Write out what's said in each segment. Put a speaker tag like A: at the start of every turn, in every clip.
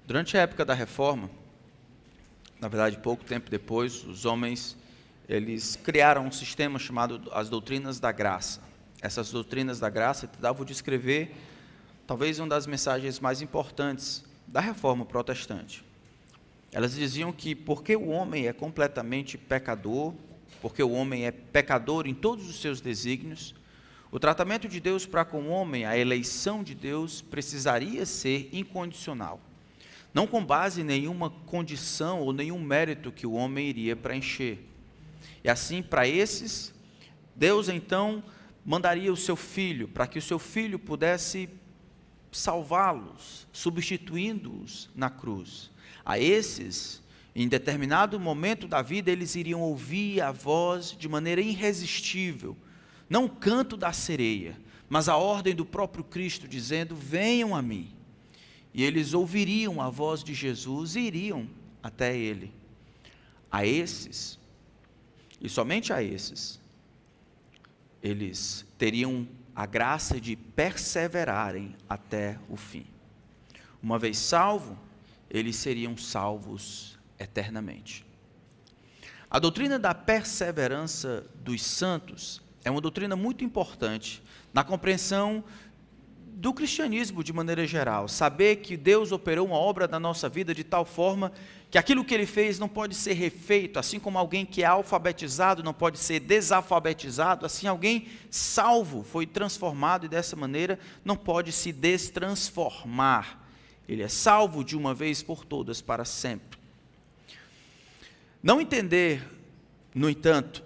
A: Durante a época da Reforma, na verdade, pouco tempo depois, os homens eles criaram um sistema chamado as doutrinas da graça. Essas doutrinas da graça davam de escrever talvez uma das mensagens mais importantes da Reforma protestante. Elas diziam que porque o homem é completamente pecador, porque o homem é pecador em todos os seus desígnios, o tratamento de Deus para com o homem, a eleição de Deus, precisaria ser incondicional. Não com base em nenhuma condição ou nenhum mérito que o homem iria preencher. E assim, para esses, Deus então mandaria o seu filho, para que o seu filho pudesse salvá-los, substituindo-os na cruz. A esses, em determinado momento da vida, eles iriam ouvir a voz de maneira irresistível, não o canto da sereia, mas a ordem do próprio Cristo, dizendo: venham a mim. E eles ouviriam a voz de Jesus e iriam até Ele. A esses, e somente a esses, eles teriam a graça de perseverarem até o fim. Uma vez salvo, eles seriam salvos eternamente. A doutrina da perseverança dos santos é uma doutrina muito importante na compreensão do cristianismo de maneira geral. Saber que Deus operou uma obra na nossa vida de tal forma que aquilo que Ele fez não pode ser refeito, assim como alguém que é alfabetizado não pode ser desalfabetizado, assim alguém salvo foi transformado e dessa maneira não pode se destransformar. Ele é salvo de uma vez por todas para sempre. Não entender, no entanto,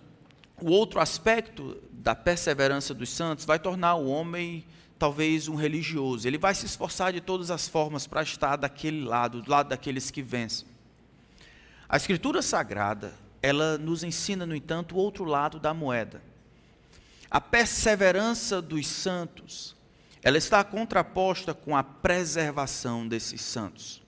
A: o outro aspecto da perseverança dos santos vai tornar o homem talvez um religioso. Ele vai se esforçar de todas as formas para estar daquele lado, do lado daqueles que vencem. A Escritura Sagrada, ela nos ensina, no entanto, o outro lado da moeda. A perseverança dos santos, ela está contraposta com a preservação desses santos.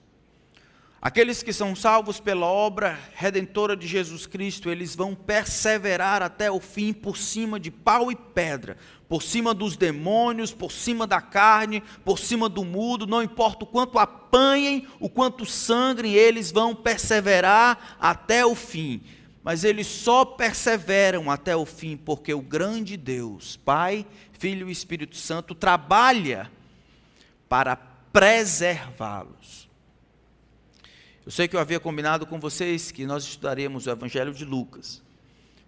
A: Aqueles que são salvos pela obra redentora de Jesus Cristo, eles vão perseverar até o fim por cima de pau e pedra, por cima dos demônios, por cima da carne, por cima do mudo, não importa o quanto apanhem, o quanto sangrem, eles vão perseverar até o fim. Mas eles só perseveram até o fim porque o grande Deus, Pai, Filho e Espírito Santo, trabalha para preservá-los. Eu sei que eu havia combinado com vocês que nós estudaríamos o Evangelho de Lucas,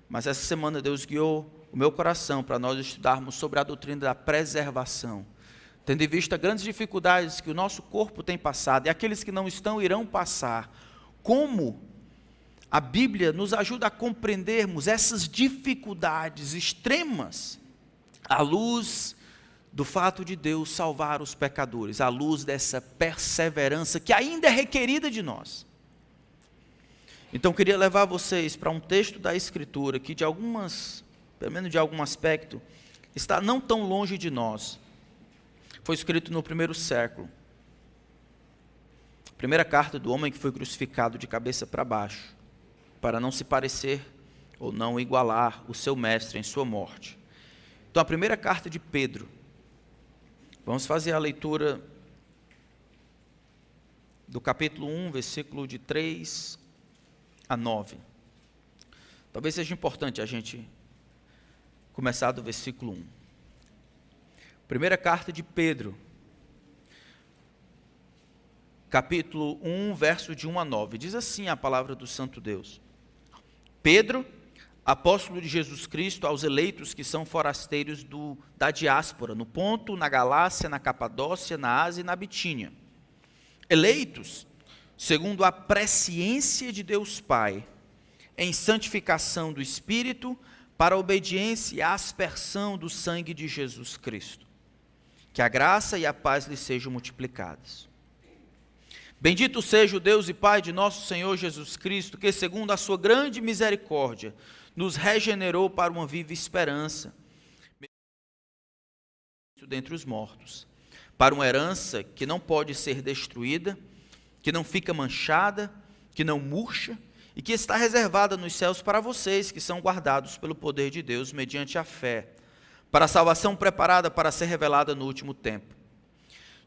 A: mas essa semana Deus guiou o meu coração para nós estudarmos sobre a doutrina da preservação, tendo em vista grandes dificuldades que o nosso corpo tem passado, e aqueles que não estão irão passar, como a Bíblia nos ajuda a compreendermos essas dificuldades extremas, à luz do fato de Deus salvar os pecadores, à luz dessa perseverança que ainda é requerida de nós. Então, eu queria levar vocês para um texto da Escritura que pelo menos de algum aspecto, está não tão longe de nós. Foi escrito no primeiro século. Primeira carta do homem que foi crucificado de cabeça para baixo, para não se parecer ou não igualar o seu mestre em sua morte. Então, a primeira carta de Pedro. Vamos fazer a leitura do capítulo 1, versículo de 3 a 9. Talvez seja importante a gente começar do versículo 1. Primeira carta de Pedro, capítulo 1, verso de 1 a 9. Diz assim a palavra do Santo Deus: Pedro, apóstolo de Jesus Cristo, aos eleitos que são forasteiros da diáspora, no Ponto, na Galácia, na Capadócia, na Ásia e na Bitínia. Eleitos, segundo a presciência de Deus Pai, em santificação do Espírito, para a obediência e a aspersão do sangue de Jesus Cristo. Que a graça e a paz lhes sejam multiplicadas. Bendito seja o Deus e Pai de nosso Senhor Jesus Cristo, que segundo a sua grande misericórdia, nos regenerou para uma viva esperança, dentre os mortos, para uma herança que não pode ser destruída, que não fica manchada, que não murcha, e que está reservada nos céus para vocês, que são guardados pelo poder de Deus, mediante a fé, para a salvação preparada para ser revelada no último tempo.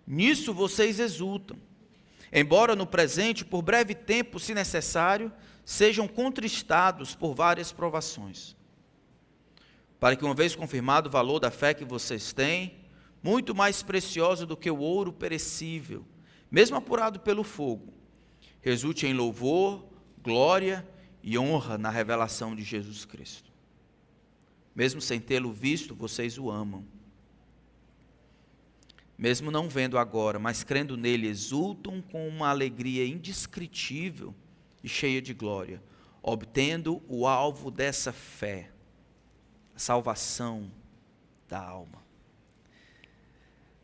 A: Nisso vocês exultam, embora no presente, por breve tempo, se necessário, sejam contristados por várias provações, para que, uma vez confirmado o valor da fé que vocês têm, muito mais preciosa do que o ouro perecível, mesmo apurado pelo fogo, resulte em louvor, glória e honra na revelação de Jesus Cristo. Mesmo sem tê-lo visto, vocês o amam. Mesmo não vendo agora, mas crendo nele, exultam com uma alegria indescritível e cheia de glória, obtendo o alvo dessa fé, a salvação da alma.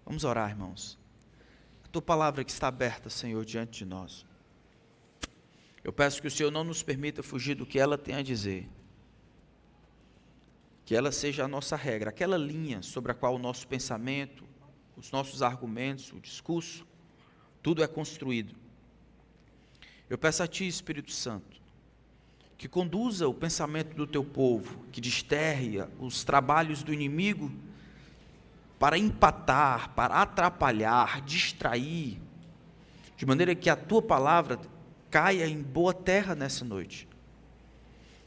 A: Vamos orar, irmãos. A tua palavra que está aberta, Senhor, diante de nós. Eu peço que o Senhor não nos permita fugir do que ela tem a dizer. Que ela seja a nossa regra, aquela linha sobre a qual o nosso pensamento, os nossos argumentos, o discurso, tudo é construído. Eu peço a Ti, Espírito Santo, que conduza o pensamento do Teu povo, que desterre os trabalhos do inimigo para empatar, para atrapalhar, distrair, de maneira que a Tua palavra caia em boa terra nessa noite.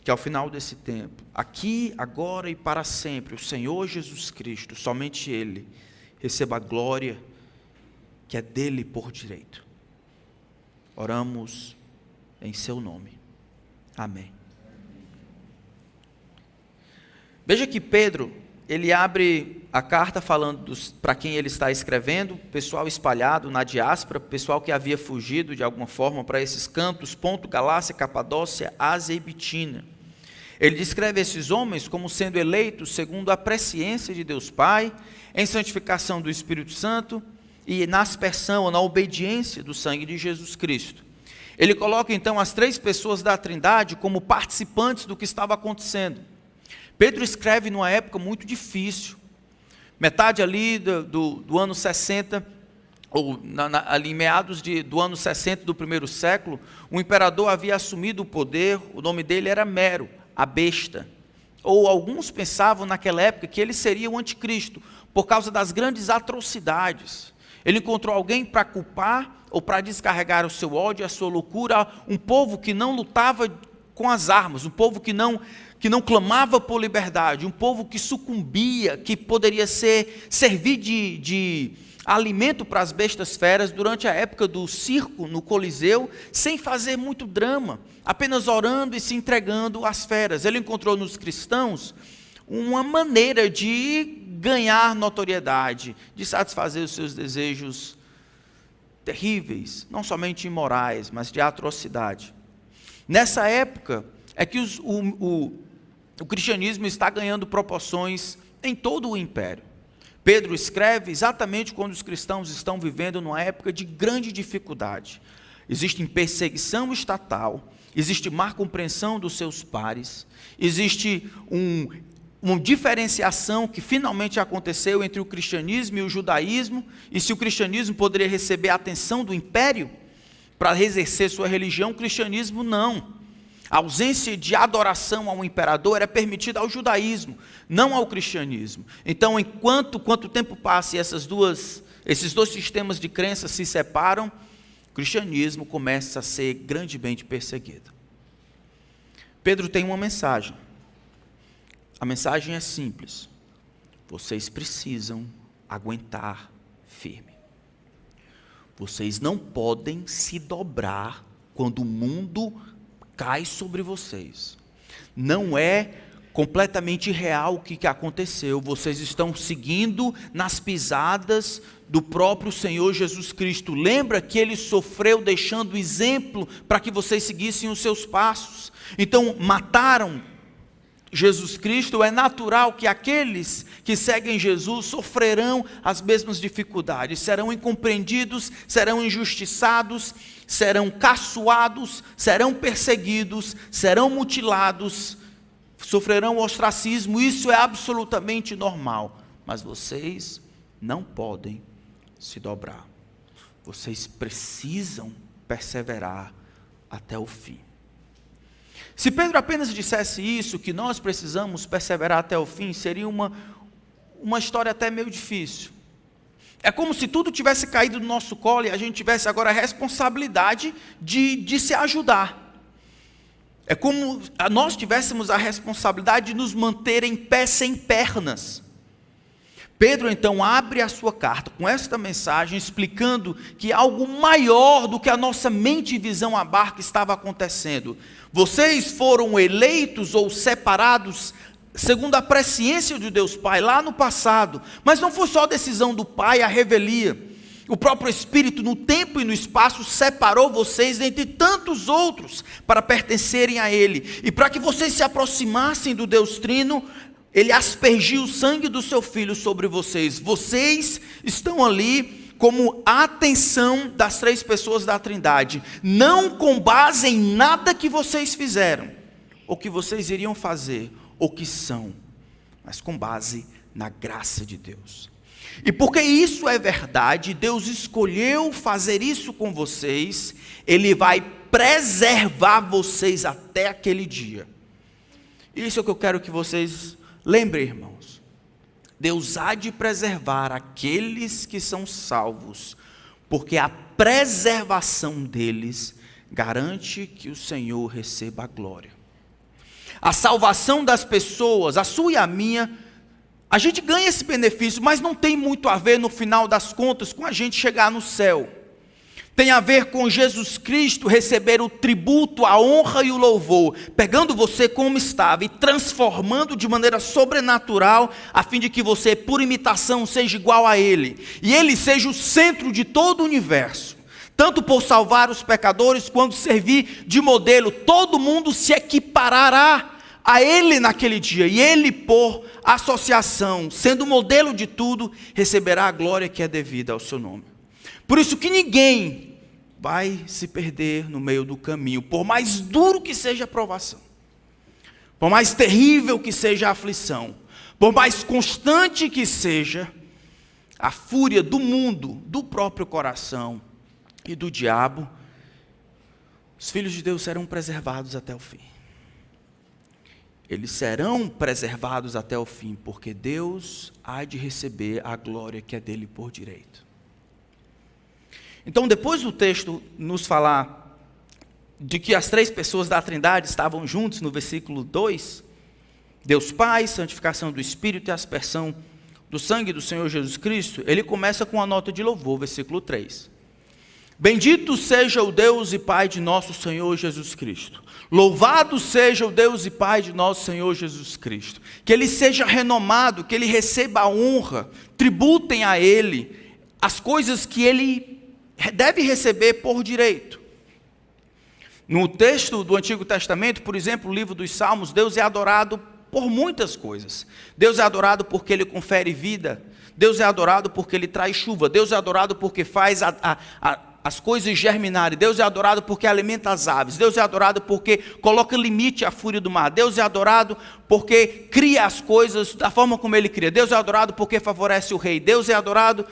A: Que ao final desse tempo, aqui, agora e para sempre, o Senhor Jesus Cristo, somente Ele, receba a glória que é dele por direito. Oramos em seu nome. Amém. Veja que Pedro, ele abre a carta falando para quem ele está escrevendo, pessoal espalhado na diáspora, pessoal que havia fugido de alguma forma para esses cantos, Ponto, Galácia, Capadócia, Ásia e Bitínia. Ele descreve esses homens como sendo eleitos segundo a presciência de Deus Pai, em santificação do Espírito Santo e na aspersão ou na obediência do sangue de Jesus Cristo. Ele coloca então as três pessoas da Trindade como participantes do que estava acontecendo. Pedro escreve numa época muito difícil, metade ali do ano 60, ou ali em meados do ano 60 do primeiro século, o imperador havia assumido o poder, o nome dele era Nero, a besta. Ou alguns pensavam naquela época que ele seria o anticristo, por causa das grandes atrocidades. Ele encontrou alguém para culpar, ou para descarregar o seu ódio, a sua loucura, um povo que não lutava com as armas, um povo que não clamava por liberdade, um povo que sucumbia, que poderia servir de alimento para as bestas feras durante a época do circo no Coliseu, sem fazer muito drama, apenas orando e se entregando às feras. Ele encontrou nos cristãos uma maneira de ganhar notoriedade, de satisfazer os seus desejos terríveis, não somente imorais, mas de atrocidade. Nessa época é que o cristianismo está ganhando proporções em todo o império. Pedro escreve exatamente quando os cristãos estão vivendo numa época de grande dificuldade. Existe perseguição estatal, existe má compreensão dos seus pares, existe uma diferenciação que finalmente aconteceu entre o cristianismo e o judaísmo, e se o cristianismo poderia receber a atenção do império para exercer sua religião, o cristianismo não. A ausência de adoração ao imperador era permitida ao judaísmo, não ao cristianismo. Então, quanto tempo passa e esses dois sistemas de crença se separam, o cristianismo começa a ser grandemente perseguido. Pedro tem uma mensagem. A mensagem é simples. Vocês precisam aguentar firme. Vocês não podem se dobrar quando o mundo cai sobre vocês. Não é completamente real o que aconteceu. Vocês estão seguindo nas pisadas do próprio Senhor Jesus Cristo. Lembra que Ele sofreu deixando exemplo para que vocês seguissem os seus passos. Então, mataram Jesus Cristo. É natural que aqueles que seguem Jesus sofrerão as mesmas dificuldades, serão incompreendidos, serão injustiçados, serão caçoados, serão perseguidos, serão mutilados, sofrerão ostracismo. Isso é absolutamente normal, mas vocês não podem se dobrar. Vocês precisam perseverar até o fim. Se Pedro apenas dissesse isso, que nós precisamos perseverar até o fim, seria uma história até meio difícil. É como se tudo tivesse caído no nosso colo e a gente tivesse agora a responsabilidade de se ajudar. É como nós tivéssemos a responsabilidade de nos manter em pé sem pernas. Pedro então abre a sua carta com esta mensagem explicando que algo maior do que a nossa mente e visão abarca estava acontecendo. Vocês foram eleitos ou separados segundo a presciência de Deus Pai lá no passado, mas não foi só a decisão do Pai, a revelia. O próprio Espírito no tempo e no espaço separou vocês dentre tantos outros para pertencerem a Ele. E para que vocês se aproximassem do Deus Trino, Ele aspergiu o sangue do seu Filho sobre vocês. Vocês estão ali como a atenção das três pessoas da Trindade. Não com base em nada que vocês fizeram, ou que vocês iriam fazer, ou que são, mas com base na graça de Deus. E porque isso é verdade, Deus escolheu fazer isso com vocês, Ele vai preservar vocês até aquele dia. Isso é o que eu quero que vocês lembrem, irmãos. Deus há de preservar aqueles que são salvos, porque a preservação deles garante que o Senhor receba a glória. A salvação das pessoas, a sua e a minha, a gente ganha esse benefício, mas não tem muito a ver no final das contas com a gente chegar no céu. Tem a ver com Jesus Cristo receber o tributo, a honra e o louvor, pegando você como estava e transformando de maneira sobrenatural, a fim de que você, por imitação, seja igual a Ele, e Ele seja o centro de todo o universo. Tanto por salvar os pecadores, quanto servir de modelo, todo mundo se equiparará a Ele naquele dia, e Ele, por associação, sendo modelo de tudo, receberá a glória que é devida ao seu nome. Por isso que ninguém vai se perder no meio do caminho, por mais duro que seja a provação, por mais terrível que seja a aflição, por mais constante que seja a fúria do mundo, do próprio coração e do diabo, os filhos de Deus serão preservados até o fim. Eles serão preservados até o fim, porque Deus há de receber a glória que é dele por direito. Então, depois do texto nos falar de que as três pessoas da Trindade estavam juntos, no versículo 2, Deus Pai, santificação do Espírito e aspersão do sangue do Senhor Jesus Cristo, ele começa com a nota de louvor, versículo 3. Bendito seja o Deus e Pai de nosso Senhor Jesus Cristo. Louvado seja o Deus e Pai de nosso Senhor Jesus Cristo. Que Ele seja renomado, que Ele receba a honra, tributem a Ele as coisas que Ele deve receber por direito. No texto do Antigo Testamento, por exemplo, o livro dos Salmos, Deus é adorado por muitas coisas. Deus é adorado porque Ele confere vida. Deus é adorado porque Ele traz chuva. Deus é adorado porque faz as coisas germinarem. Deus é adorado porque alimenta as aves. Deus é adorado porque coloca limite à fúria do mar. Deus é adorado porque cria as coisas da forma como Ele cria. Deus é adorado porque favorece o rei. Deus é adorado,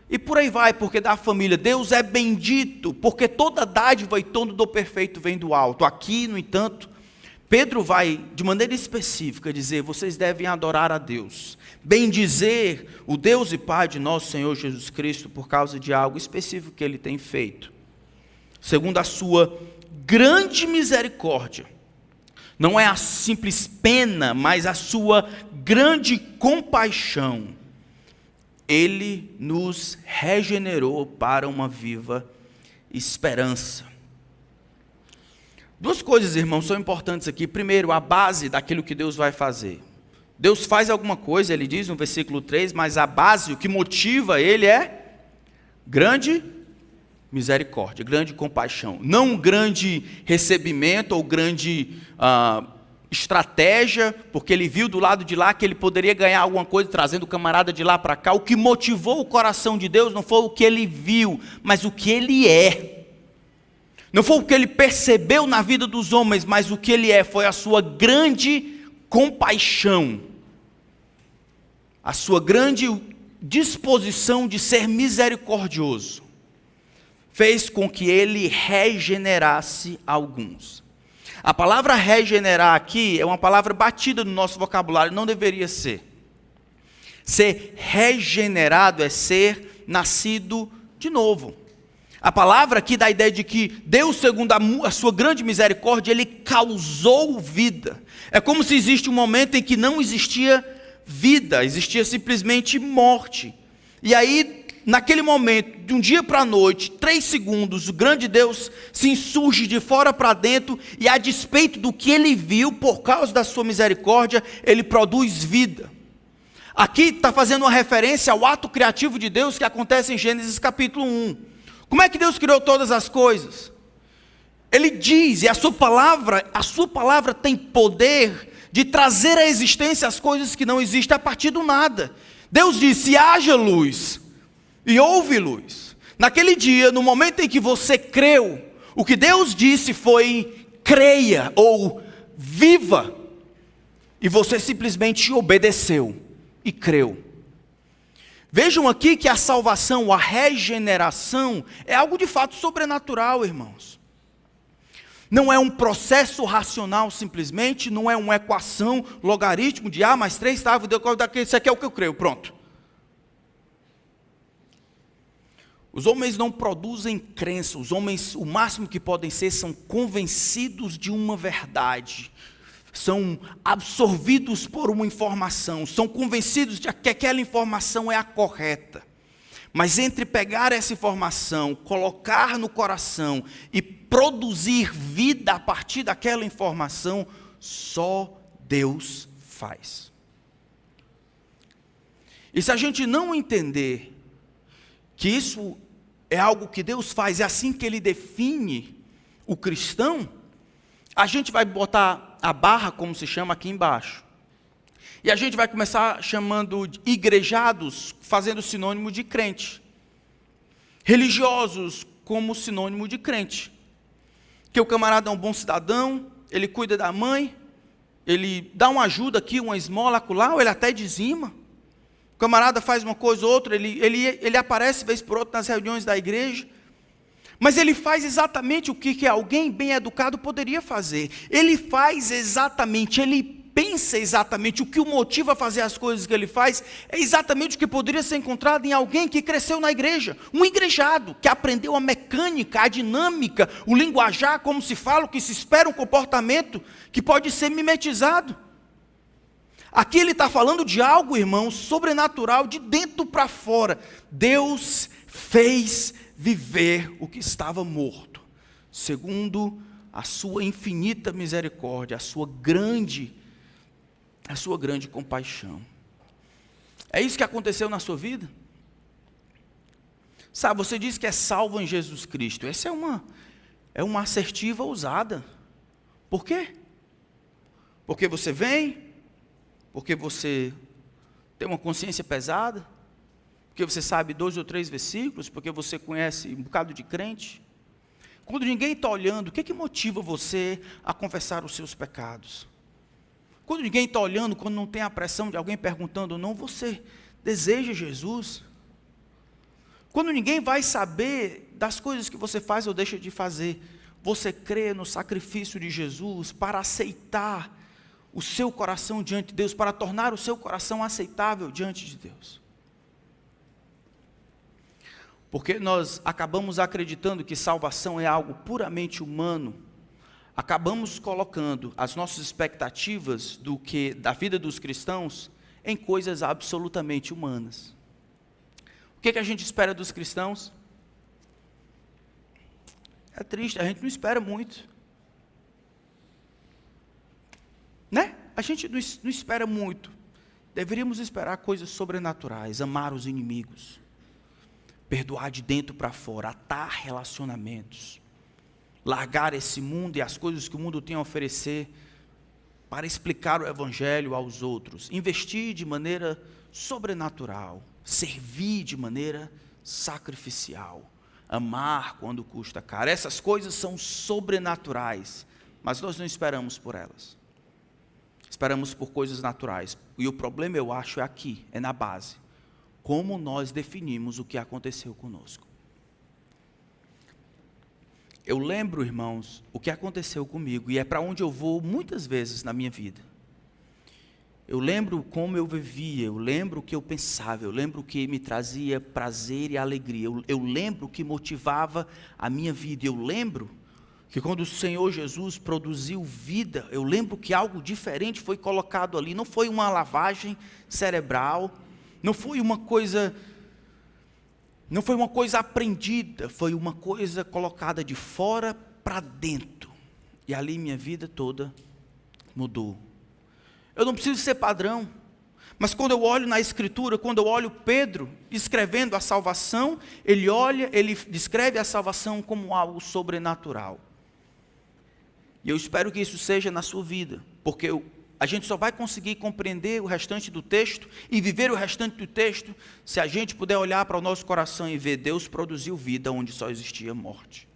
A: e por aí vai, porque dá família. Deus é bendito, porque toda dádiva e todo dom perfeito vem do alto. Aqui, no entanto, Pedro vai, de maneira específica, dizer: vocês devem adorar a Deus, bendizer o Deus e Pai de nosso Senhor Jesus Cristo, por causa de algo específico que Ele tem feito, segundo a sua grande misericórdia. Não é a simples pena, mas a sua grande compaixão. Ele nos regenerou para uma viva esperança. Duas coisas, irmãos, são importantes aqui. Primeiro, a base daquilo que Deus vai fazer. Deus faz alguma coisa, Ele diz no versículo 3, mas a base, o que motiva Ele é grande misericórdia, grande compaixão. Não grande recebimento ou grande estratégia, porque Ele viu do lado de lá que Ele poderia ganhar alguma coisa trazendo o camarada de lá para cá. O que motivou o coração de Deus não foi o que Ele viu, mas o que Ele é. Não foi o que Ele percebeu na vida dos homens, mas o que Ele é, foi a sua grande compaixão, a sua grande disposição de ser misericordioso, fez com que Ele regenerasse alguns. A palavra regenerar aqui é uma palavra batida no nosso vocabulário, não deveria ser. Ser regenerado é ser ter nascido de novo. A palavra aqui dá a ideia de que Deus, segundo a sua grande misericórdia, Ele causou vida. É como se existe um momento em que não existia vida, existia simplesmente morte. E aí, naquele momento, de um dia para a noite, 3 segundos, o grande Deus se insurge de fora para dentro e, a despeito do que Ele viu, por causa da sua misericórdia, Ele produz vida. Aqui está fazendo uma referência ao ato criativo de Deus que acontece em Gênesis capítulo 1. Como é que Deus criou todas as coisas? Ele diz, e a sua palavra tem poder de trazer à existência as coisas que não existem a partir do nada. Deus disse, haja luz, e houve luz. Naquele dia, no momento em que você creu, o que Deus disse foi, creia, ou viva, e você simplesmente obedeceu e creu. Vejam aqui que a salvação, a regeneração, é algo de fato sobrenatural, irmãos. Não é um processo racional simplesmente, não é uma equação, logaritmo de A mais 3, tá, isso aqui é o que eu creio, pronto. Os homens não produzem crença, os homens, o máximo que podem ser, são convencidos de uma verdade. São absorvidos por uma informação, são convencidos de que aquela informação é a correta. Mas entre pegar essa informação, colocar no coração e produzir vida a partir daquela informação, só Deus faz. E se a gente não entender que isso é algo que Deus faz, é assim que Ele define o cristão, a gente vai botar a barra, como se chama, aqui embaixo. E a gente vai começar chamando de igrejados, fazendo sinônimo de crente. Religiosos como sinônimo de crente. Que o camarada é um bom cidadão, ele cuida da mãe, ele dá uma ajuda aqui, uma esmola acolá, ou ele até dizima. O camarada faz uma coisa ou outra, ele aparece vez por outra nas reuniões da igreja. Mas ele faz exatamente o que alguém bem educado poderia fazer. Ele faz exatamente, ele pensa exatamente o que o motiva a fazer as coisas que ele faz, é exatamente o que poderia ser encontrado em alguém que cresceu na igreja. Um igrejado, que aprendeu a mecânica, a dinâmica, o linguajar, como se fala, o que se espera, um comportamento que pode ser mimetizado. Aqui ele está falando de algo, irmãos, sobrenatural, de dentro para fora. Deus fez viver o que estava morto, segundo a sua infinita misericórdia, a sua grande compaixão. É isso que aconteceu na sua vida? Sabe, você diz que é salvo em Jesus Cristo. Essa é uma assertiva ousada. Por quê? Porque você vem? Porque você tem uma consciência pesada? Porque você sabe 2 ou 3 versículos? Porque você conhece um bocado de crente? Quando ninguém está olhando, o que motiva você a confessar os seus pecados? Quando ninguém está olhando, quando não tem a pressão de alguém perguntando ou não, você deseja Jesus? Quando ninguém vai saber das coisas que você faz ou deixa de fazer, você crê no sacrifício de Jesus para aceitar o seu coração diante de Deus, para tornar o seu coração aceitável diante de Deus. Porque nós acabamos acreditando que salvação é algo puramente humano, acabamos colocando as nossas expectativas da vida dos cristãos em coisas absolutamente humanas. O que a gente espera dos cristãos? É triste, a gente não espera muito. Né? A gente não espera muito. Deveríamos esperar coisas sobrenaturais, amar os inimigos, perdoar de dentro para fora, atar relacionamentos, largar esse mundo e as coisas que o mundo tem a oferecer para explicar o evangelho aos outros, investir de maneira sobrenatural, servir de maneira sacrificial, amar quando custa caro. Essas coisas são sobrenaturais, mas nós não esperamos por elas. Esperamos por coisas naturais. E o problema, eu acho, é aqui, é na base. Como nós definimos o que aconteceu conosco. Eu lembro, irmãos, o que aconteceu comigo, e é para onde eu vou muitas vezes na minha vida. Eu lembro como eu vivia, eu lembro o que eu pensava, eu lembro o que me trazia prazer e alegria, eu lembro o que motivava a minha vida, eu lembro que quando o Senhor Jesus produziu vida, eu lembro que algo diferente foi colocado ali, não foi uma lavagem cerebral, não foi uma coisa aprendida, foi uma coisa colocada de fora para dentro, e ali minha vida toda mudou. Eu não preciso ser padrão, mas quando eu olho na Escritura, quando eu olho Pedro escrevendo a salvação, ele descreve a salvação como algo sobrenatural. E eu espero que isso seja na sua vida, porque a gente só vai conseguir compreender o restante do texto e viver o restante do texto se a gente puder olhar para o nosso coração e ver: Deus produziu vida onde só existia morte.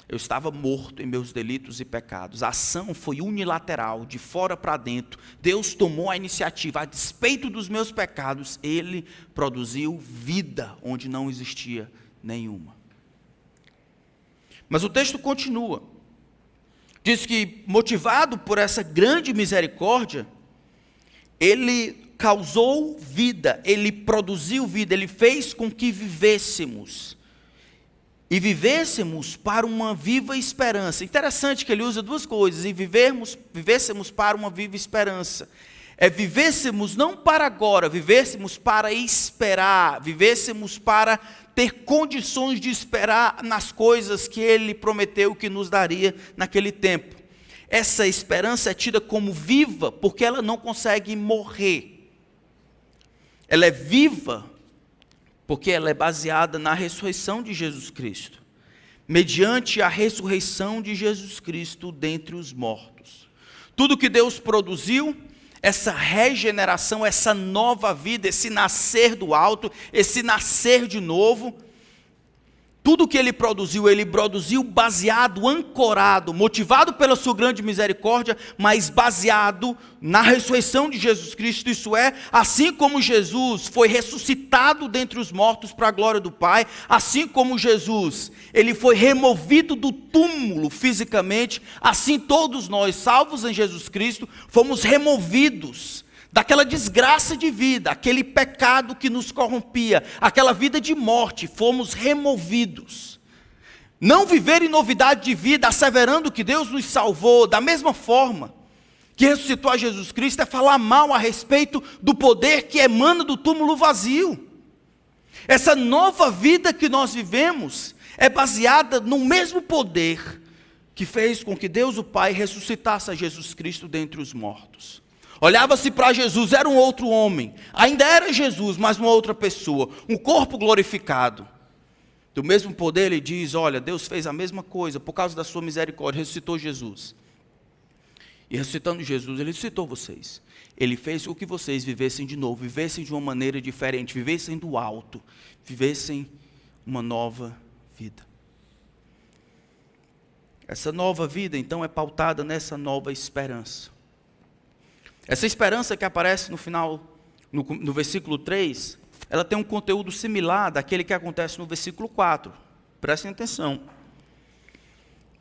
A: Eu estava morto em meus delitos e pecados. A ação foi unilateral, de fora para dentro. Deus tomou a iniciativa. A despeito dos meus pecados, Ele produziu vida onde não existia nenhuma. Mas o texto continua. Diz que, motivado por essa grande misericórdia, Ele causou vida, Ele produziu vida, Ele fez com que vivêssemos. E vivêssemos para uma viva esperança. Interessante que ele usa duas coisas: e vivêssemos para uma viva esperança. Vivêssemos não para agora, vivêssemos para esperar, vivêssemos para ter condições de esperar nas coisas que ele prometeu que nos daria naquele tempo. Essa esperança é tida como viva porque ela não consegue morrer. Ela é viva porque ela é baseada na ressurreição de Jesus Cristo, mediante a ressurreição de Jesus Cristo dentre os mortos. Tudo que Deus produziu, essa regeneração, essa nova vida, esse nascer do alto, esse nascer de novo, tudo que Ele produziu baseado, ancorado, motivado pela sua grande misericórdia, mas baseado na ressurreição de Jesus Cristo. Isso é, assim como Jesus foi ressuscitado dentre os mortos para a glória do Pai, assim como Jesus, Ele foi removido do túmulo fisicamente, assim todos nós, salvos em Jesus Cristo, fomos removidos daquela desgraça de vida, aquele pecado que nos corrompia, aquela vida de morte, fomos removidos. Não viver em novidade de vida, asseverando que Deus nos salvou, da mesma forma que ressuscitou a Jesus Cristo, é falar mal a respeito do poder que emana do túmulo vazio. Essa nova vida que nós vivemos é baseada no mesmo poder que fez com que Deus o Pai ressuscitasse a Jesus Cristo dentre os mortos. Olhava-se para Jesus, era um outro homem, ainda era Jesus, mas uma outra pessoa, um corpo glorificado. Do mesmo poder ele diz: olha, Deus fez a mesma coisa, por causa da sua misericórdia, ressuscitou Jesus. E ressuscitando Jesus, Ele ressuscitou vocês. Ele fez com que vocês vivessem de novo, vivessem de uma maneira diferente, vivessem do alto, vivessem uma nova vida. Essa nova vida, então, é pautada nessa nova esperança. Essa esperança que aparece no final, no versículo 3, ela tem um conteúdo similar daquele que acontece no versículo 4. Prestem atenção.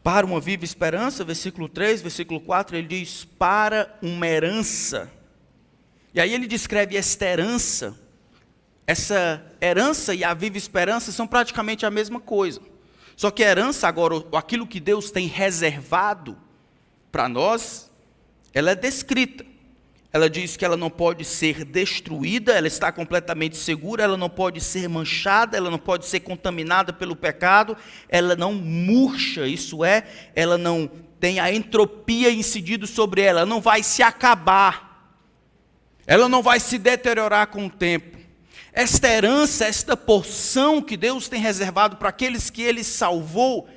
A: Para uma viva esperança, versículo 3, versículo 4, ele diz: para uma herança. E aí ele descreve esta herança. Essa herança e a viva esperança são praticamente a mesma coisa. Só que a herança agora, aquilo que Deus tem reservado para nós, ela é descrita. Ela diz que ela não pode ser destruída, ela está completamente segura, ela não pode ser manchada, ela não pode ser contaminada pelo pecado, ela não murcha, isso é, ela não tem a entropia incidido sobre ela, ela não vai se acabar, ela não vai se deteriorar com o tempo. Esta herança, esta porção que Deus tem reservado para aqueles que Ele salvou,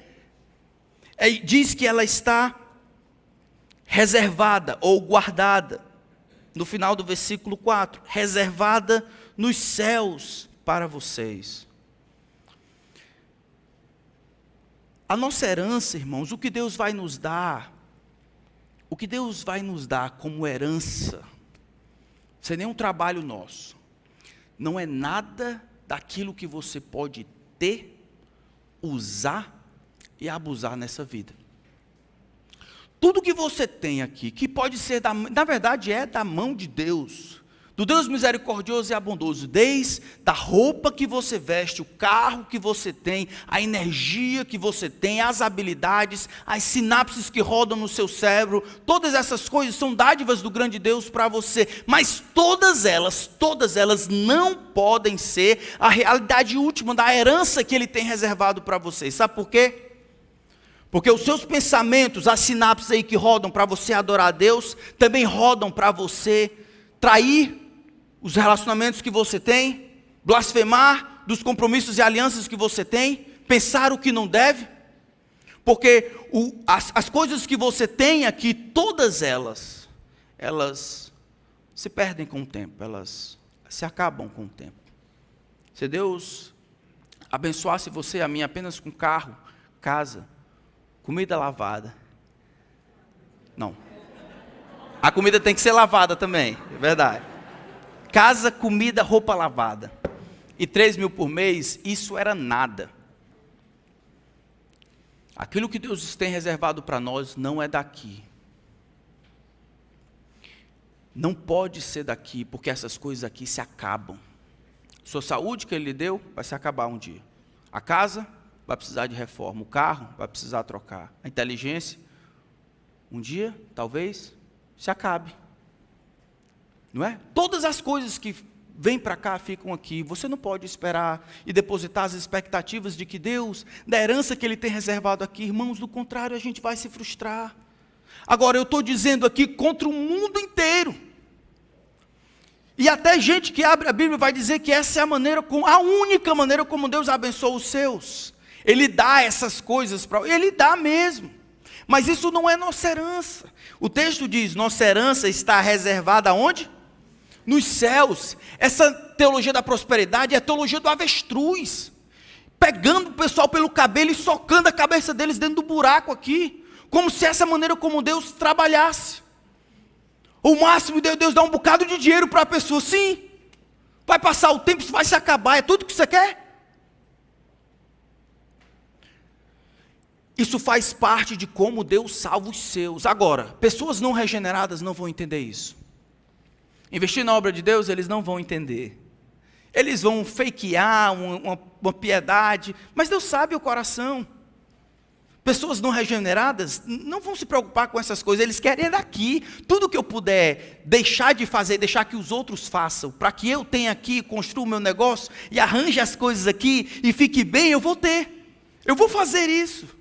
A: diz que ela está reservada ou guardada. No final do versículo 4, reservada nos céus para vocês. A nossa herança, irmãos, o que Deus vai nos dar como herança, sem nenhum trabalho nosso, não é nada daquilo que você pode ter, usar e abusar nessa vida. tudo que você tem aqui, que pode ser, na verdade é da mão de Deus, do Deus misericordioso e bondoso, desde a roupa que você veste, o carro que você tem, a energia que você tem, as habilidades, as sinapses que rodam no seu cérebro, todas essas coisas são dádivas do grande Deus para você, mas todas elas não podem ser a realidade última da herança que Ele tem reservado para você. Sabe por quê? Porque os seus pensamentos, as sinapses aí que rodam para você adorar a Deus, também rodam para você trair os relacionamentos que você tem, blasfemar dos compromissos e alianças que você tem, pensar o que não deve, porque as coisas que você tem aqui, todas elas se perdem com o tempo, elas se acabam com o tempo. Se Deus abençoasse você e a mim apenas com carro, casa, comida lavada, não, a comida tem que ser lavada também, é verdade. Casa, comida, roupa lavada. E 3 mil por mês, isso era nada. Aquilo que Deus tem reservado para nós não é daqui. Não pode ser daqui, porque essas coisas aqui se acabam. Sua saúde que Ele lhe deu, vai se acabar um dia. A casa, vai precisar de reforma. O carro, vai precisar trocar. A inteligência, um dia, talvez, se acabe. Não é? Todas as coisas que vêm para cá ficam aqui. Você não pode esperar e depositar as expectativas de que Deus, da herança que Ele tem reservado aqui, irmãos, do contrário, a gente vai se frustrar. Agora, eu estou dizendo aqui contra o mundo inteiro. E até gente que abre a Bíblia vai dizer que essa é a única maneira como Deus abençoa os seus. Ele dá essas coisas para Ele dá mesmo. Mas isso não é nossa herança. O texto diz, nossa herança está reservada aonde? Nos céus. Essa teologia da prosperidade é a teologia do avestruz, pegando o pessoal pelo cabelo e socando a cabeça deles dentro do buraco aqui, como se essa maneira como Deus trabalhasse. O máximo de Deus dá um bocado de dinheiro para a pessoa, sim, vai passar o tempo, isso vai se acabar, é tudo que você quer? Isso faz parte de como Deus salva os seus. Agora, pessoas não regeneradas não vão entender isso. Investir na obra de Deus, eles não vão entender. Eles vão fakear uma piedade, mas Deus sabe o coração. Pessoas não regeneradas não vão se preocupar com essas coisas, eles querem daqui. Tudo que eu puder deixar de fazer, deixar que os outros façam, para que eu tenha aqui, construa o meu negócio e arranje as coisas aqui e fique bem, eu vou ter. Eu vou fazer isso.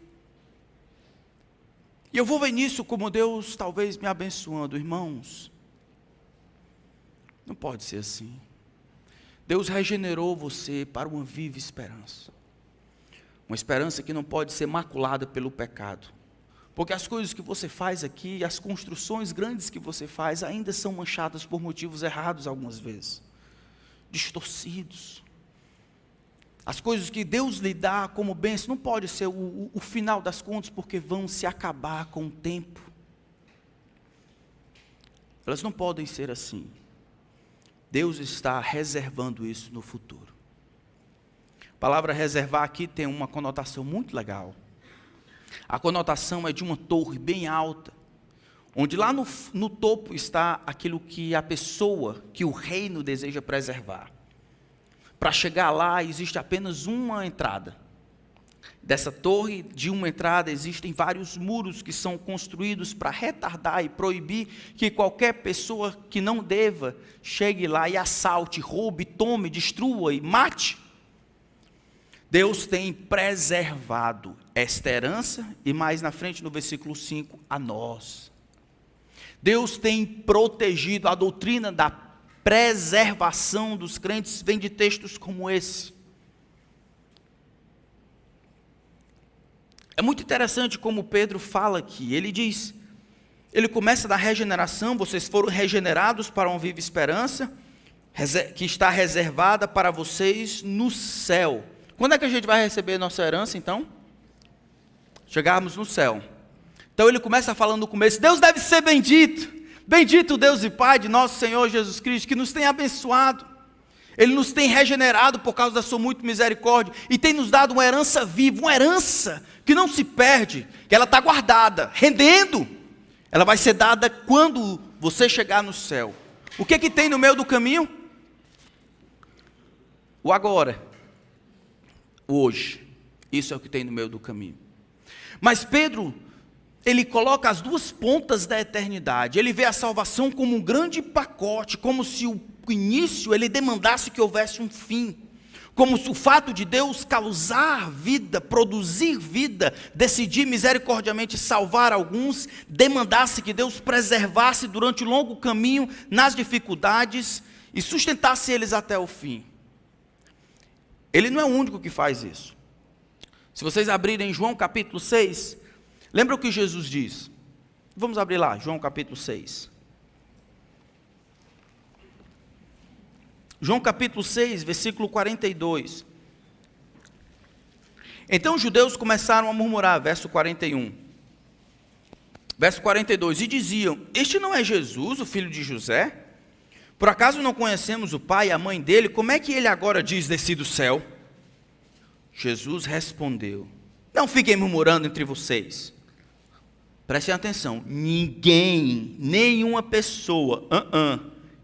A: E eu vou ver nisso como Deus talvez me abençoando, irmãos. Não pode ser assim. Deus regenerou você para uma viva esperança. Uma esperança que não pode ser maculada pelo pecado. Porque as coisas que você faz aqui, as construções grandes que você faz, ainda são manchadas por motivos errados algumas vezes. Distorcidos. As coisas que Deus lhe dá como bênção, não pode ser o final das contas, porque vão se acabar com o tempo. Elas não podem ser assim. Deus está reservando isso no futuro. A palavra reservar aqui tem uma conotação muito legal. A conotação é de uma torre bem alta, onde lá no topo está aquilo que a pessoa, que o reino deseja preservar. Para chegar lá existe apenas uma entrada. Dessa torre, de uma entrada, existem vários muros que são construídos para retardar e proibir que qualquer pessoa que não deva chegue lá e assalte, roube, tome, destrua e mate. Deus tem preservado esta herança e mais na frente no versículo 5, a nós. Deus tem protegido a doutrina da preservação dos crentes, vem de textos como esse. É muito interessante como Pedro fala aqui, ele diz, ele começa da regeneração, vocês foram regenerados para uma viva esperança, que está reservada para vocês no céu. Quando é que a gente vai receber nossa herança, então? Chegarmos no céu. Então ele começa falando no começo, Deus deve ser bendito, bendito Deus e Pai de nosso Senhor Jesus Cristo, que nos tem abençoado. Ele nos tem regenerado por causa da sua muita misericórdia e tem nos dado uma herança viva, uma herança que não se perde, que ela está guardada, rendendo Ela vai ser dada quando você chegar no céu. O que tem no meio do caminho? O agora. O hoje. Isso é o que tem no meio do caminho. Mas Pedro, ele coloca as duas pontas da eternidade. Ele vê a salvação como um grande pacote, como se o início ele demandasse que houvesse um fim. Como se o fato de Deus causar vida, produzir vida, decidir misericordiamente salvar alguns, demandasse que Deus preservasse durante o longo caminho, nas dificuldades, e sustentasse eles até o fim. Ele não é o único que faz isso. Se vocês abrirem João capítulo 6, lembra o que Jesus diz? Vamos abrir lá, João capítulo 6. João capítulo 6, versículo 42. Então os judeus começaram a murmurar, verso 41. Verso 42, e diziam: este não é Jesus, o filho de José? Por acaso não conhecemos o pai e a mãe dele? Como é que ele agora diz desci do céu? Jesus respondeu: não fiquem murmurando entre vocês. Prestem atenção, ninguém, nenhuma pessoa,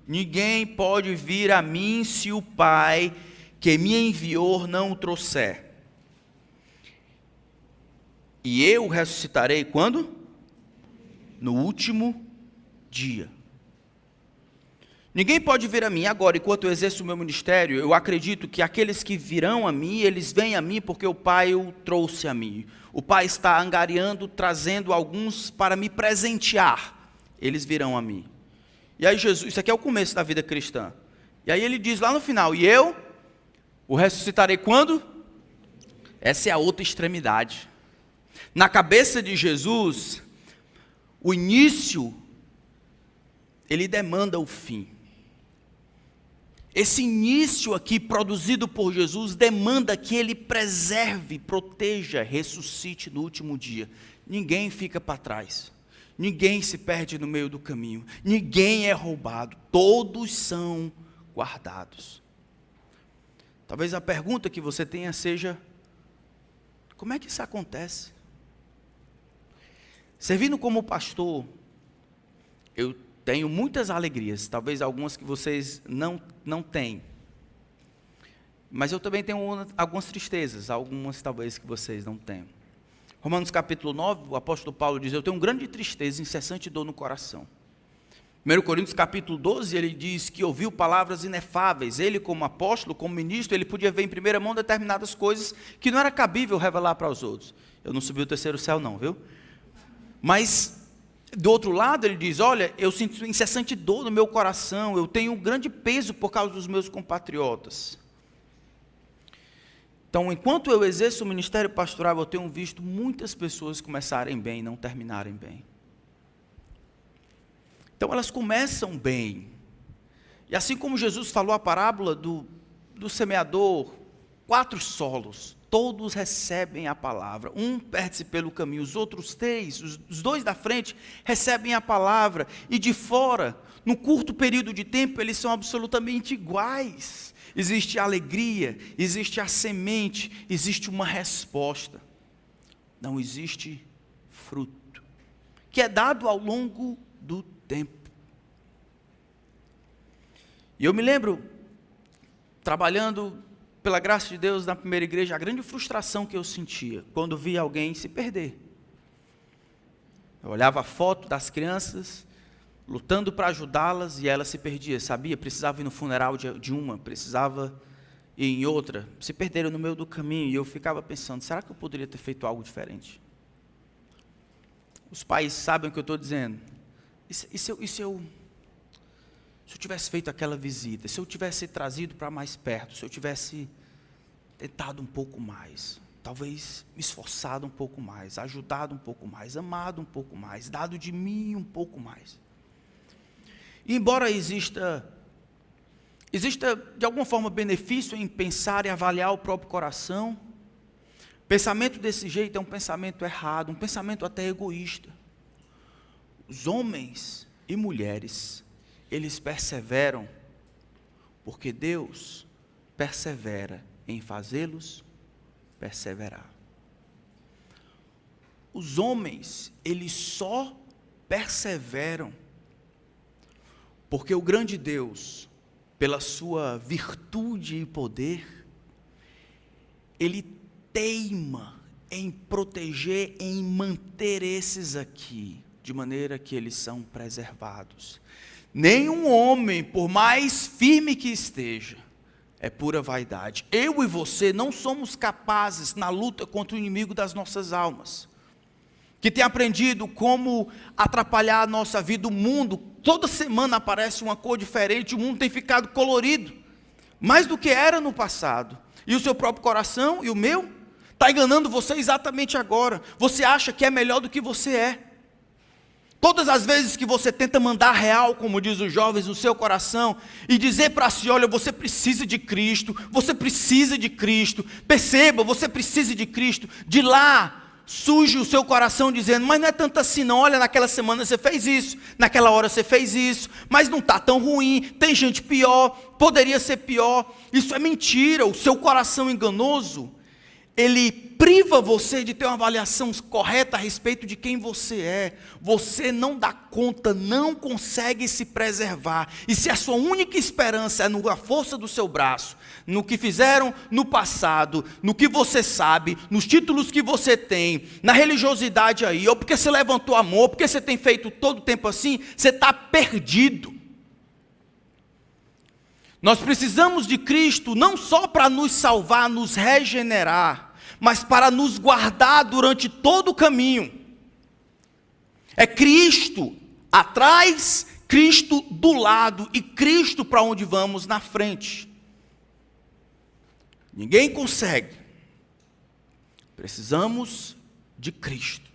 A: ninguém pode vir a mim se o Pai que me enviou não o trouxer. E eu o ressuscitarei quando? No último dia. Ninguém pode vir a mim agora, enquanto eu exerço o meu ministério. Eu acredito que aqueles que virão a mim, eles vêm a mim porque o Pai o trouxe a mim. O Pai está angariando, trazendo alguns para me presentear. Eles virão a mim. E aí Jesus, isso aqui é o começo da vida cristã. E aí ele diz lá no final, e eu o ressuscitarei quando? Essa é a outra extremidade. Na cabeça de Jesus, o início, ele demanda o fim. Esse início aqui, produzido por Jesus, demanda que ele preserve, proteja, ressuscite no último dia. Ninguém fica para trás. Ninguém se perde no meio do caminho. Ninguém é roubado. Todos são guardados. Talvez a pergunta que você tenha seja: como é que isso acontece? Servindo como pastor, eu tenho muitas alegrias, talvez algumas que vocês não têm. Mas eu também tenho algumas tristezas, algumas talvez que vocês não tenham. Romanos capítulo 9, o apóstolo Paulo diz: eu tenho grande tristeza, incessante dor no coração. 1 Coríntios capítulo 12, ele diz que ouviu palavras inefáveis. Ele, como apóstolo, como ministro, ele podia ver em primeira mão determinadas coisas que não era cabível revelar para os outros. Eu não subi o terceiro céu não, viu? Mas, do outro lado, ele diz: olha, eu sinto incessante dor no meu coração, eu tenho um grande peso por causa dos meus compatriotas. Então, enquanto eu exerço o ministério pastoral, eu tenho visto muitas pessoas começarem bem e não terminarem bem. Então, elas começam bem. E assim como Jesus falou a parábola do semeador, 4 solos, todos recebem a palavra. Um perde-se pelo caminho, os outros 3, os 2 da frente, recebem a palavra. E de fora, num curto período de tempo, eles são absolutamente iguais. Existe alegria, existe a semente, existe uma resposta. Não existe fruto, que é dado ao longo do tempo. E eu me lembro, trabalhando pela graça de Deus na primeira igreja, a grande frustração que eu sentia quando via alguém se perder. Eu olhava a foto das crianças, lutando para ajudá-las, e ela se perdia, sabia? Precisava ir no funeral de uma, precisava ir em outra, se perderam no meio do caminho, e eu ficava pensando: será que eu poderia ter feito algo diferente? Os pais sabem o que eu estou dizendo. E se eu tivesse feito aquela visita, se eu tivesse trazido para mais perto, se eu tivesse tentado um pouco mais, talvez me esforçado um pouco mais, ajudado um pouco mais, amado um pouco mais, dado de mim um pouco mais. E embora exista de alguma forma benefício em pensar e avaliar o próprio coração, pensamento desse jeito é um pensamento errado, um pensamento até egoísta. Os homens e mulheres, eles perseveram, porque Deus persevera em fazê-los perseverar. Os homens, eles só perseveram, porque o grande Deus, pela sua virtude e poder, Ele teima em proteger, em manter esses aqui, de maneira que eles são preservados. Nenhum homem, por mais firme que esteja, é pura vaidade. Eu e você não somos capazes na luta contra o inimigo das nossas almas, que tem aprendido como atrapalhar a nossa vida. O mundo, toda semana aparece uma cor diferente, o mundo tem ficado colorido, mais do que era no passado. E o seu próprio coração e o meu está enganando você exatamente agora. Você acha que é melhor do que você é. Todas as vezes que você tenta mandar real, como diz os jovens, no seu coração, e dizer para si, olha, você precisa de Cristo, você precisa de Cristo, perceba, você precisa de Cristo, de lá surge o seu coração dizendo, mas não é tanto assim não, olha, naquela semana você fez isso, naquela hora você fez isso, mas não está tão ruim, tem gente pior, poderia ser pior. Isso é mentira. O seu coração enganoso, ele priva você de ter uma avaliação correta a respeito de quem você é. Você não dá conta, não consegue se preservar. E se a sua única esperança é na força do seu braço, no que fizeram no passado, no que você sabe, nos títulos que você tem, na religiosidade aí, ou porque você levantou a mão, ou porque você tem feito todo o tempo assim, você está perdido. Nós precisamos de Cristo não só para nos salvar, nos regenerar, mas para nos guardar durante todo o caminho. É Cristo atrás, Cristo do lado e Cristo para onde vamos na frente. Ninguém consegue. Precisamos de Cristo.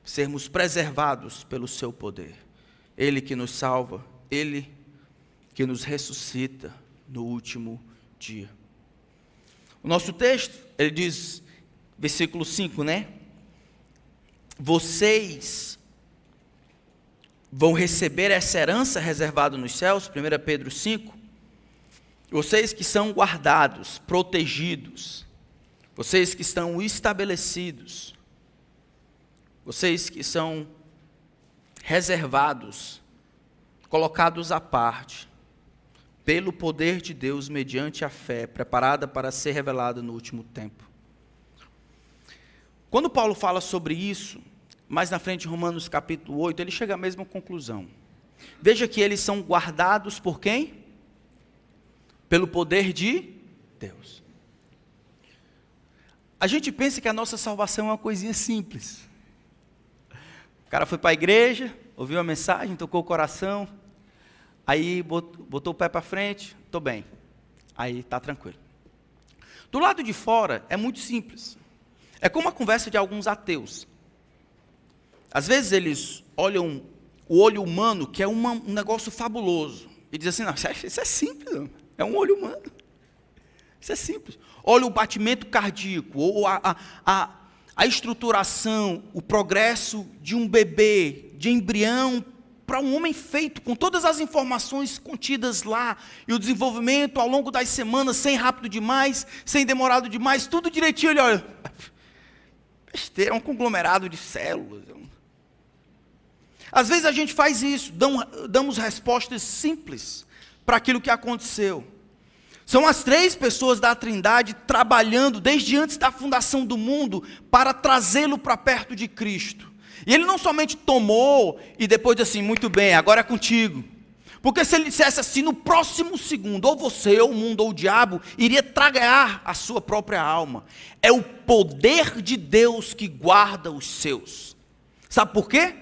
A: Sermos preservados pelo seu poder. Ele que nos salva, Ele que nos ressuscita no último dia. O nosso texto, ele diz, versículo 5, né? Vocês vão receber essa herança reservada nos céus, 1 Pedro 5. Vocês que são guardados, protegidos, vocês que estão estabelecidos, vocês que são reservados, colocados à parte, pelo poder de Deus, mediante a fé, preparada para ser revelada no último tempo. Quando Paulo fala sobre isso, mais na frente em Romanos capítulo 8, ele chega à mesma conclusão. Veja que eles são guardados por quem? Pelo poder de Deus. A gente pensa que a nossa salvação é uma coisinha simples. O cara foi para a igreja, ouviu a mensagem, tocou o coração, aí botou o pé para frente, estou bem. Aí está tranquilo. Do lado de fora é muito simples. É como a conversa de alguns ateus. Às vezes eles olham o olho humano, que é um negócio fabuloso, e dizem assim, não, isso é simples, não. É um olho humano. Isso é simples. Olha o batimento cardíaco, ou a estruturação, o progresso de um bebê, de embrião, para um homem feito, com todas as informações contidas lá, e o desenvolvimento ao longo das semanas, sem rápido demais, sem demorado demais, tudo direitinho. Ele olha, besteira, é um conglomerado de células. Às vezes a gente faz isso, damos respostas simples para aquilo que aconteceu. São as 3 pessoas da Trindade trabalhando desde antes da fundação do mundo para trazê-lo para perto de Cristo. E ele não somente tomou e depois disse assim, muito bem, agora é contigo. Porque se ele dissesse assim, no próximo segundo, ou você, ou o mundo, ou o diabo, iria tragar a sua própria alma. É o poder de Deus que guarda os seus. Sabe por quê?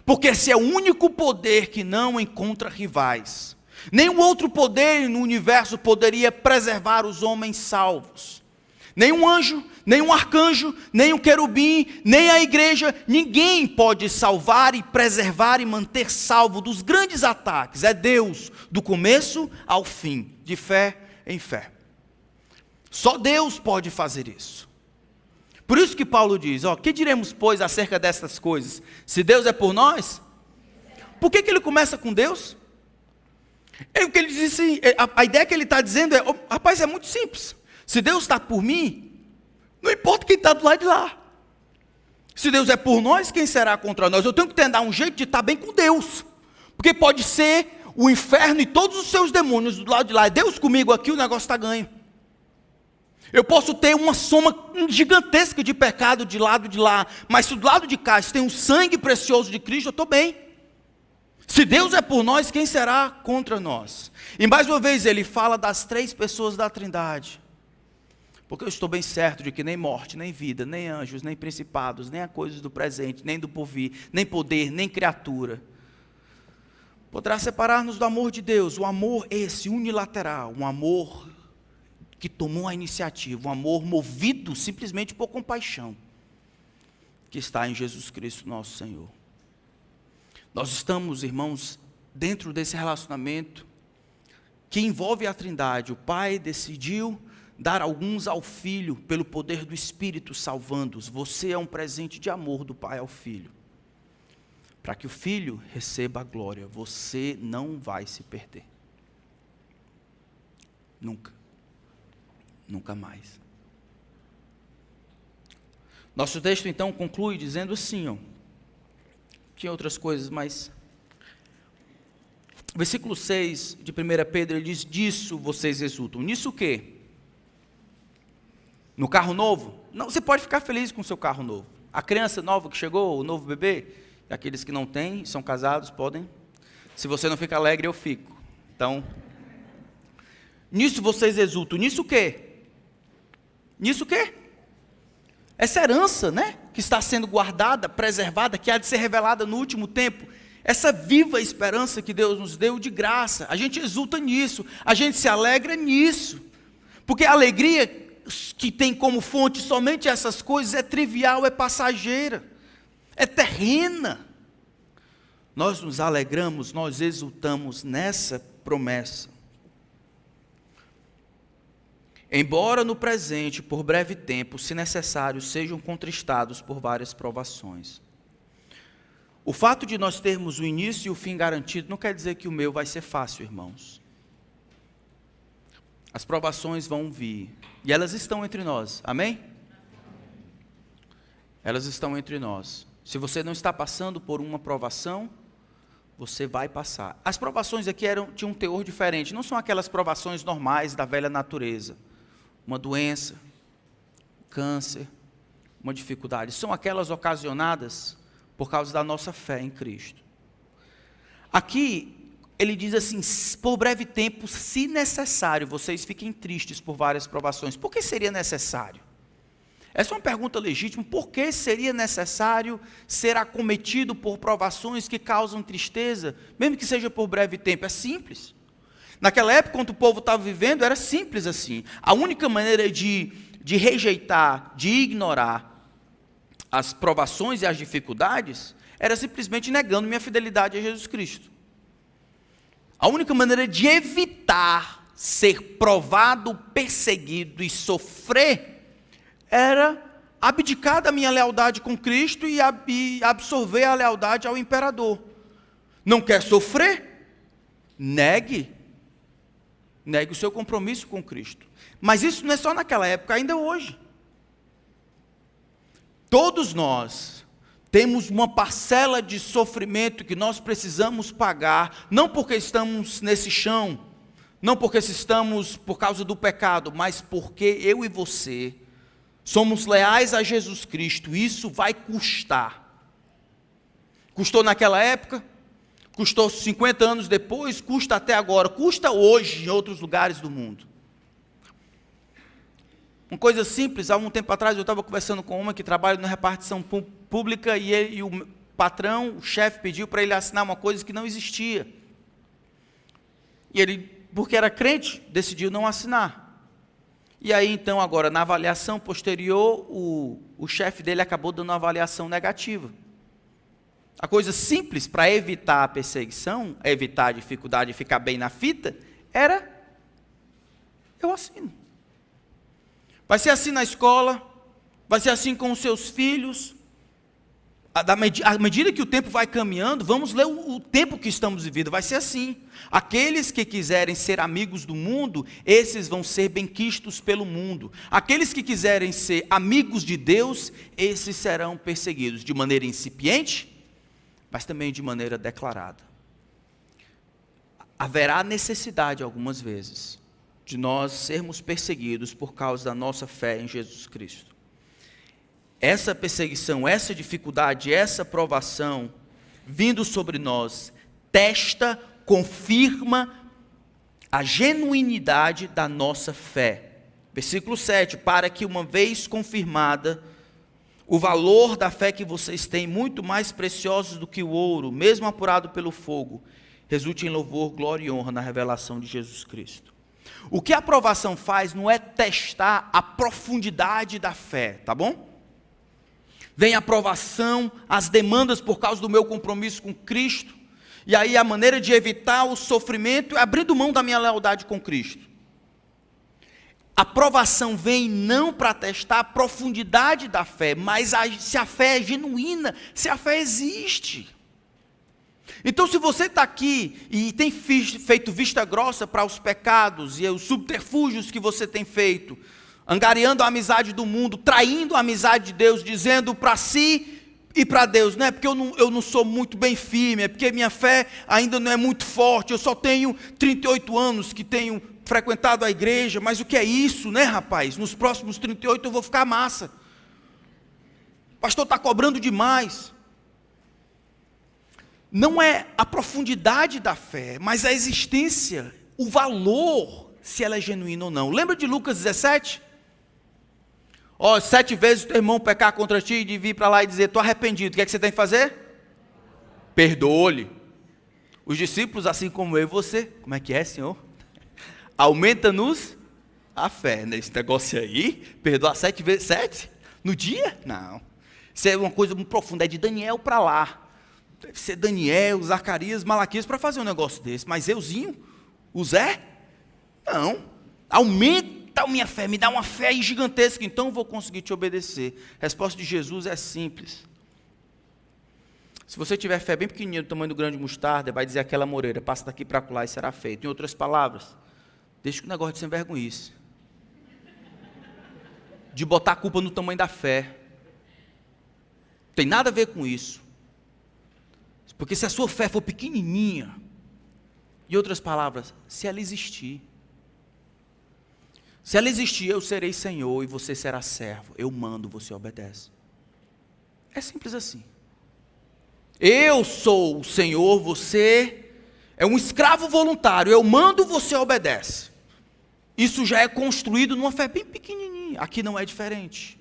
A: Porque esse é o único poder que não encontra rivais. Nenhum outro poder no universo poderia preservar os homens salvos. Nenhum anjo, nenhum arcanjo, nenhum querubim, nem a igreja, ninguém pode salvar e preservar e manter salvo dos grandes ataques. É Deus, do começo ao fim, de fé em fé. Só Deus pode fazer isso. Por isso que Paulo diz, que diremos, pois, acerca dessas coisas? Se Deus é por nós, por que ele começa com Deus? O que ele diz assim, a ideia que ele está dizendo é, rapaz, é muito simples. Se Deus está por mim, não importa quem está do lado de lá. Se Deus é por nós, quem será contra nós? Eu tenho que tentar um jeito de estar bem com Deus. Porque pode ser o inferno e todos os seus demônios do lado de lá. Deus comigo aqui, o negócio está ganho. Eu posso ter uma soma gigantesca de pecado de lado de lá. Mas se do lado de cá tem o sangue precioso de Cristo, eu estou bem. Se Deus é por nós, quem será contra nós? E mais uma vez ele fala das 3 pessoas da Trindade. Porque eu estou bem certo de que nem morte, nem vida, nem anjos, nem principados, nem a coisas do presente, nem do porvir, nem poder, nem criatura poderá separar-nos do amor de Deus. O amor esse, unilateral, um amor que tomou a iniciativa, um amor movido simplesmente por compaixão, que está em Jesus Cristo nosso Senhor. Nós estamos, irmãos, dentro desse relacionamento que envolve a Trindade. O Pai decidiu dar alguns ao Filho, pelo poder do Espírito, salvando-os. Você é um presente de amor do Pai ao Filho. Para que o Filho receba a glória, você não vai se perder. Nunca. Nunca mais. Nosso texto, então, conclui dizendo assim, tinha outras coisas, mas... Versículo 6 de 1 Pedro, ele diz, disso vocês exultam. Nisso o quê? No carro novo? Não, você pode ficar feliz com o seu carro novo. A criança nova que chegou, o novo bebê, aqueles que não têm, são casados, podem. Se você não fica alegre, eu fico. Então, nisso vocês exultam. Nisso o quê? Nisso o quê? Essa herança, né? Que está sendo guardada, preservada, que há de ser revelada no último tempo. Essa viva esperança que Deus nos deu de graça. A gente exulta nisso. A gente se alegra nisso. Porque a alegria que tem como fonte somente essas coisas é trivial, é passageira, é terrena. Nós nos alegramos, nós exultamos nessa promessa. Embora no presente, por breve tempo, se necessário, sejam contristados por várias provações. O fato de nós termos o início e o fim garantido não quer dizer que o meu vai ser fácil, irmãos. As provações vão vir. E elas estão entre nós. Amém? Elas estão entre nós. Se você não está passando por uma provação, você vai passar. As provações aqui tinham um teor diferente. Não são aquelas provações normais da velha natureza. Uma doença, câncer, uma dificuldade. São aquelas ocasionadas por causa da nossa fé em Cristo. Aqui, ele diz assim, por breve tempo, se necessário, vocês fiquem tristes por várias provações. Por que seria necessário? Essa é uma pergunta legítima. Por que seria necessário ser acometido por provações que causam tristeza, mesmo que seja por breve tempo? É simples. Naquela época, quando o povo estava vivendo, era simples assim. A única maneira de rejeitar, de ignorar as provações e as dificuldades, era simplesmente negando minha fidelidade a Jesus Cristo. A única maneira de evitar ser provado, perseguido e sofrer, era abdicar da minha lealdade com Cristo e absorver a lealdade ao imperador. Não quer sofrer? Negue o seu compromisso com Cristo. Mas isso não é só naquela época, ainda hoje. Todos nós temos uma parcela de sofrimento que nós precisamos pagar, não porque estamos nesse chão, não porque estamos por causa do pecado, mas porque eu e você somos leais a Jesus Cristo. Isso vai custar. Custou naquela época, custou 50 anos depois, custa até agora, custa hoje em outros lugares do mundo. Uma coisa simples, há um tempo atrás eu estava conversando com uma que trabalha na repartição pública e o patrão, o chefe, pediu para ele assinar uma coisa que não existia. E ele, porque era crente, decidiu não assinar. E aí então agora na avaliação posterior, o chefe dele acabou dando uma avaliação negativa. A coisa simples para evitar a perseguição, evitar a dificuldade de ficar bem na fita, era, eu assino. Vai ser assim na escola, vai ser assim com os seus filhos. À medida que o tempo vai caminhando, vamos ler o tempo que estamos vivendo, vai ser assim. Aqueles que quiserem ser amigos do mundo, esses vão ser benquistos pelo mundo. Aqueles que quiserem ser amigos de Deus, esses serão perseguidos, de maneira incipiente, mas também de maneira declarada. Haverá necessidade, algumas vezes, de nós sermos perseguidos por causa da nossa fé em Jesus Cristo. Essa perseguição, essa dificuldade, essa provação, vindo sobre nós, testa, confirma a genuinidade da nossa fé. Versículo 7, para que uma vez confirmada, o valor da fé que vocês têm, muito mais preciosos do que o ouro, mesmo apurado pelo fogo, resulte em louvor, glória e honra na revelação de Jesus Cristo. O que a provação faz não é testar a profundidade da fé, tá bom? Vem a provação, as demandas por causa do meu compromisso com Cristo, e aí a maneira de evitar o sofrimento é abrindo mão da minha lealdade com Cristo. A provação vem não para testar a profundidade da fé, mas se a fé é genuína, se a fé existe. Então, se você está aqui e tem feito vista grossa para os pecados e os subterfúgios que você tem feito, angariando a amizade do mundo, traindo a amizade de Deus, dizendo para si e para Deus, não é porque eu não sou muito bem firme, é porque minha fé ainda não é muito forte, eu só tenho 38 anos que tenho frequentado a igreja, mas o que é isso, né, rapaz? Nos próximos 38 eu vou ficar massa. O pastor está cobrando demais. Não é a profundidade da fé, mas a existência, o valor, se ela é genuína ou não. Lembra de Lucas 17? 7 vezes o teu irmão pecar contra ti e de vir para lá e dizer, estou arrependido, o que é que você tem que fazer? Perdoa-lhe. Os discípulos, assim como eu e você, como é que é, Senhor? Aumenta-nos a fé, nesse negócio aí, perdoar 7 vezes 7? No dia? Não. Isso é uma coisa muito profunda, é de Daniel para lá. Deve ser Daniel, Zacarias, Malaquias para fazer um negócio desse, mas euzinho, o Zé? Não. Aumenta a minha fé, me dá uma fé aí gigantesca, então eu vou conseguir te obedecer. A resposta de Jesus é simples. Se você tiver fé bem pequenininha, do tamanho do grão de mostarda, vai dizer aquela moreira, passa daqui para lá e será feito. Em outras palavras, deixa que o negócio de sem vergonhice. De botar a culpa no tamanho da fé. Não tem nada a ver com isso. Porque se a sua fé for pequenininha, em outras palavras, se ela existir, eu serei Senhor e você será servo. Eu mando, você obedece. É simples assim. Eu sou o Senhor, você é um escravo voluntário. Eu mando, você obedece. Isso já é construído numa fé bem pequenininha. Aqui não é diferente.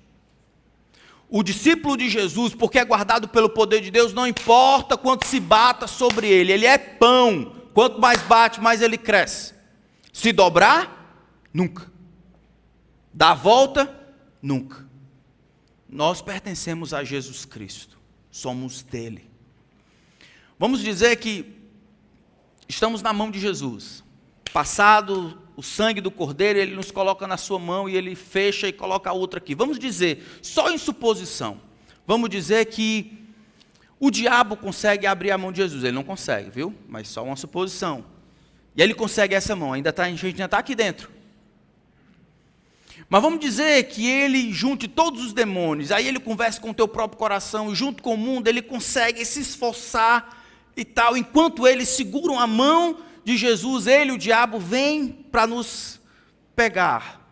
A: O discípulo de Jesus, porque é guardado pelo poder de Deus, não importa quanto se bata sobre ele. Ele é pão. Quanto mais bate, mais ele cresce. Se dobrar, nunca. Dar a volta, nunca. Nós pertencemos a Jesus Cristo. Somos dele. Vamos dizer que estamos na mão de Jesus. Passado o sangue do cordeiro, ele nos coloca na sua mão e ele fecha e coloca a outra aqui. Vamos dizer, só em suposição, vamos dizer que o diabo consegue abrir a mão de Jesus. Ele não consegue, viu? Mas só uma suposição. E ele consegue essa mão, a gente ainda está aqui dentro. Mas vamos dizer que ele junte todos os demônios, aí ele conversa com o teu próprio coração, e junto com o mundo ele consegue se esforçar e tal, enquanto eles seguram a mão de Jesus, ele, o diabo, vem para nos pegar.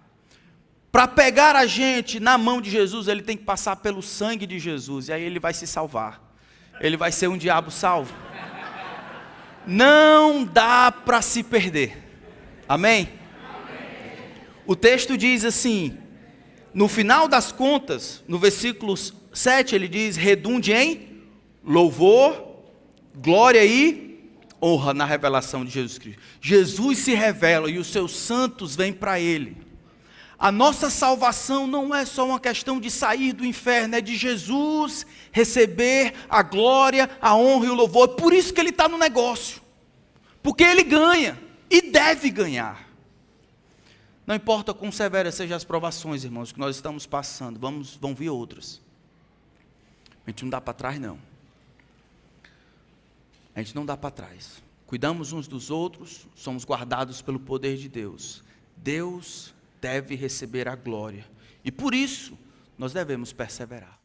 A: Para pegar a gente na mão de Jesus, ele tem que passar pelo sangue de Jesus, e aí ele vai se salvar. Ele vai ser um diabo salvo. Não dá para se perder. Amém? O texto diz assim, no final das contas, no versículo 7, ele diz, redunde em louvor, glória e honra na revelação de Jesus Cristo. Jesus se revela e os seus santos vêm para ele. A nossa salvação não é só uma questão de sair do inferno, é de Jesus receber a glória, a honra e o louvor. É por isso que ele está no negócio. Porque ele ganha e deve ganhar. Não importa quão severas sejam as provações, irmãos, que nós estamos passando, vão vir outras. A gente não dá para trás, não. A gente não dá para trás. Cuidamos uns dos outros, somos guardados pelo poder de Deus. Deus deve receber a glória. E por isso, nós devemos perseverar.